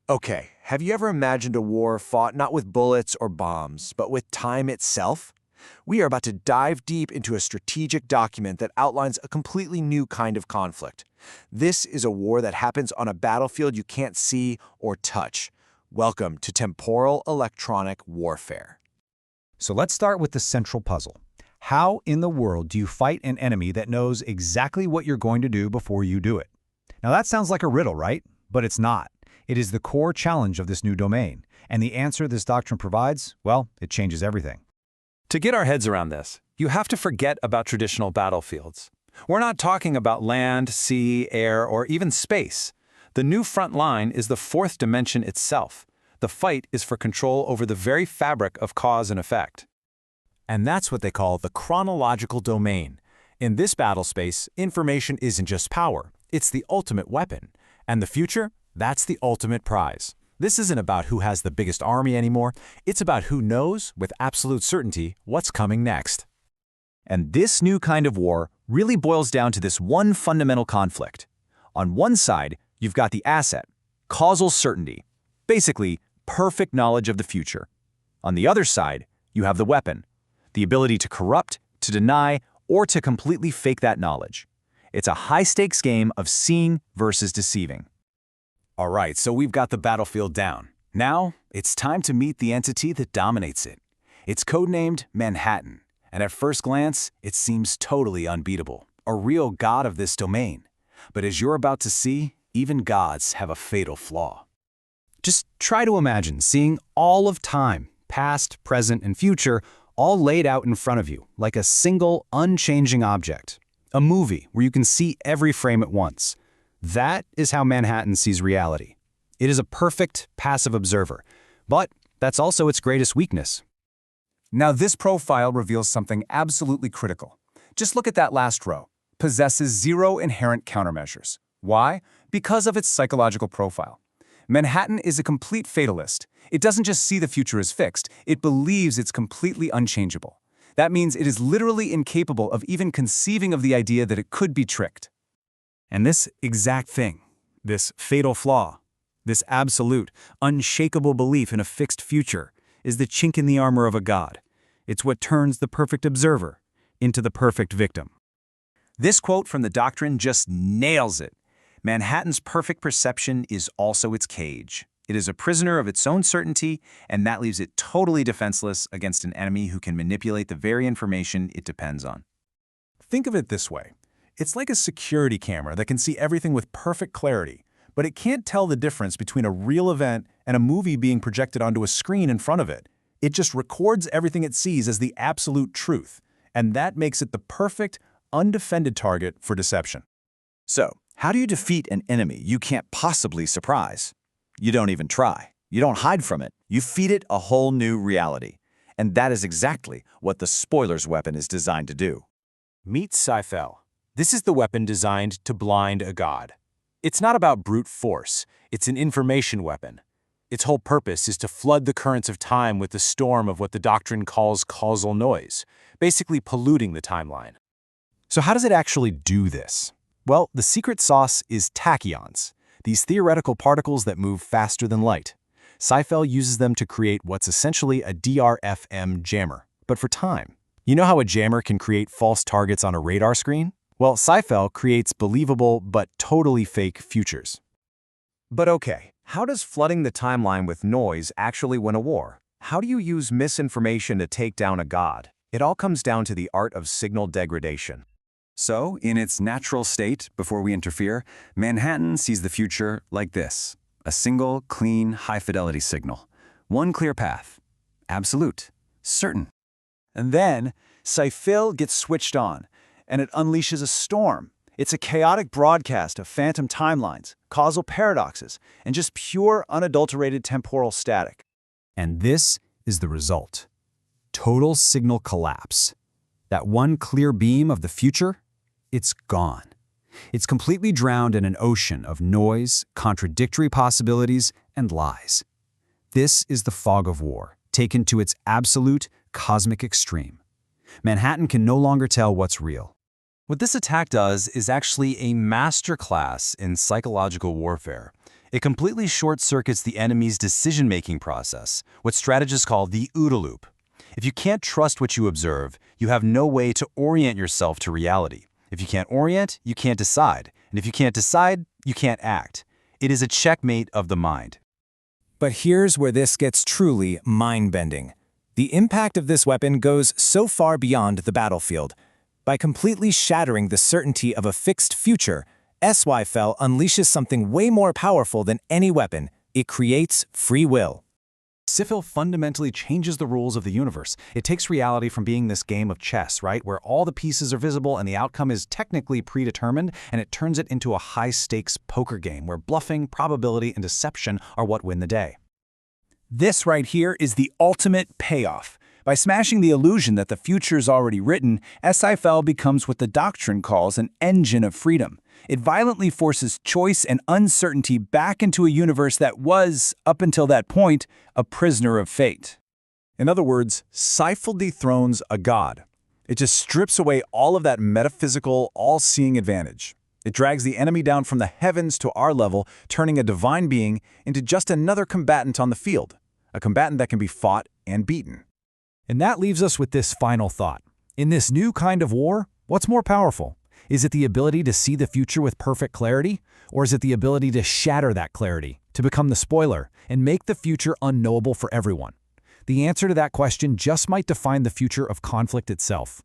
Okay, have you ever imagined a war fought not with bullets or bombs, but with time itself? We are about to dive deep into a strategic document that outlines a completely new kind of conflict. This is a war that happens on a battlefield you can't see or touch. Welcome to temporal electronic warfare. So let's start with the central puzzle. How in the world do you fight an enemy that knows exactly what you're going to do before you do it? Now that sounds like a riddle, right? But it's not. It is the core challenge of this new domain. And the answer this doctrine provides, well, it changes everything. To get our heads around this, you have to forget about traditional battlefields. We're not talking about land, sea, air, or even space. The new front line is the fourth dimension itself. The fight is for control over the very fabric of cause and effect. And that's what they call the chronological domain. In this battle space, information isn't just power, it's the ultimate weapon. And the future? That's the ultimate prize. This isn't about who has the biggest army anymore, it's about who knows, with absolute certainty, what's coming next. And this new kind of war really boils down to this one fundamental conflict. On one side, you've got the asset, causal certainty, basically perfect knowledge of the future. On the other side, you have the weapon, the ability to corrupt, to deny, or to completely fake that knowledge. It's a high-stakes game of seeing versus deceiving. All right, so we've got the battlefield down. Now, it's time to meet the entity that dominates it. It's codenamed Manhattan, and at first glance, it seems totally unbeatable, a real god of this domain. But as you're about to see, even gods have a fatal flaw. Just try to imagine seeing all of time, past, present, and future, all laid out in front of you, like a single, unchanging object. A movie where you can see every frame at once. That is how Manhattan sees reality. It is a perfect, passive observer, but that's also its greatest weakness. Now this profile reveals something absolutely critical. Just look at that last row. Possesses zero inherent countermeasures. Why? Because of its psychological profile. Manhattan is a complete fatalist. It doesn't just see the future as fixed, it believes it's completely unchangeable. That means it is literally incapable of even conceiving of the idea that it could be tricked. And this exact thing, this fatal flaw, this absolute, unshakable belief in a fixed future, is the chink in the armor of a god. It's what turns the perfect observer into the perfect victim. This quote from the doctrine just nails it. Manhattan's perfect perception is also its cage. It is a prisoner of its own certainty, and that leaves it totally defenseless against an enemy who can manipulate the very information it depends on. Think of it this way. It's like a security camera that can see everything with perfect clarity, but it can't tell the difference between a real event and a movie being projected onto a screen in front of it. It just records everything it sees as the absolute truth, and that makes it the perfect, undefended target for deception. So, how do you defeat an enemy you can't possibly surprise? You don't even try. You don't hide from it. You feed it a whole new reality. And that is exactly what the spoiler's weapon is designed to do. Meet Cyphel. This is the weapon designed to blind a god. It's not about brute force, it's an information weapon. Its whole purpose is to flood the currents of time with the storm of what the doctrine calls causal noise, basically polluting the timeline. So how does it actually do this? Well, the secret sauce is tachyons, these theoretical particles that move faster than light. Cyphel uses them to create what's essentially a DRFM jammer, but for time. You know how a jammer can create false targets on a radar screen? Well, Cyphel creates believable but totally fake futures. But okay, how does flooding the timeline with noise actually win a war? How do you use misinformation to take down a god? It all comes down to the art of signal degradation. So, in its natural state, before we interfere, Manhattan sees the future like this. A single, clean, high-fidelity signal. One clear path. Absolute. Certain. And then, Cyphel gets switched on, and it unleashes a storm. It's a chaotic broadcast of phantom timelines, causal paradoxes, and just pure, unadulterated temporal static. And this is the result. Total signal collapse. That one clear beam of the future, it's gone. It's completely drowned in an ocean of noise, contradictory possibilities, and lies. This is the fog of war, taken to its absolute, cosmic extreme. Manhattan can no longer tell what's real. What this attack does is actually a masterclass in psychological warfare. It completely short-circuits the enemy's decision-making process, what strategists call the OODA loop. If you can't trust what you observe, you have no way to orient yourself to reality. If you can't orient, you can't decide. And if you can't decide, you can't act. It is a checkmate of the mind. But here's where this gets truly mind-bending. The impact of this weapon goes so far beyond the battlefield. By completely shattering the certainty of a fixed future, SYFL unleashes something way more powerful than any weapon. It creates free will. SYFL fundamentally changes the rules of the universe. It takes reality from being this game of chess, right, where all the pieces are visible and the outcome is technically predetermined, and it turns it into a high-stakes poker game where bluffing, probability, and deception are what win the day. This right here is the ultimate payoff. By smashing the illusion that the future is already written, SYFL becomes what the doctrine calls an engine of freedom. It violently forces choice and uncertainty back into a universe that was, up until that point, a prisoner of fate. In other words, SYFL dethrones a god. It just strips away all of that metaphysical, all-seeing advantage. It drags the enemy down from the heavens to our level, turning a divine being into just another combatant on the field, a combatant that can be fought and beaten. And that leaves us with this final thought. In this new kind of war, what's more powerful? Is it the ability to see the future with perfect clarity? Or is it the ability to shatter that clarity, to become the spoiler, and make the future unknowable for everyone? The answer to that question just might define the future of conflict itself.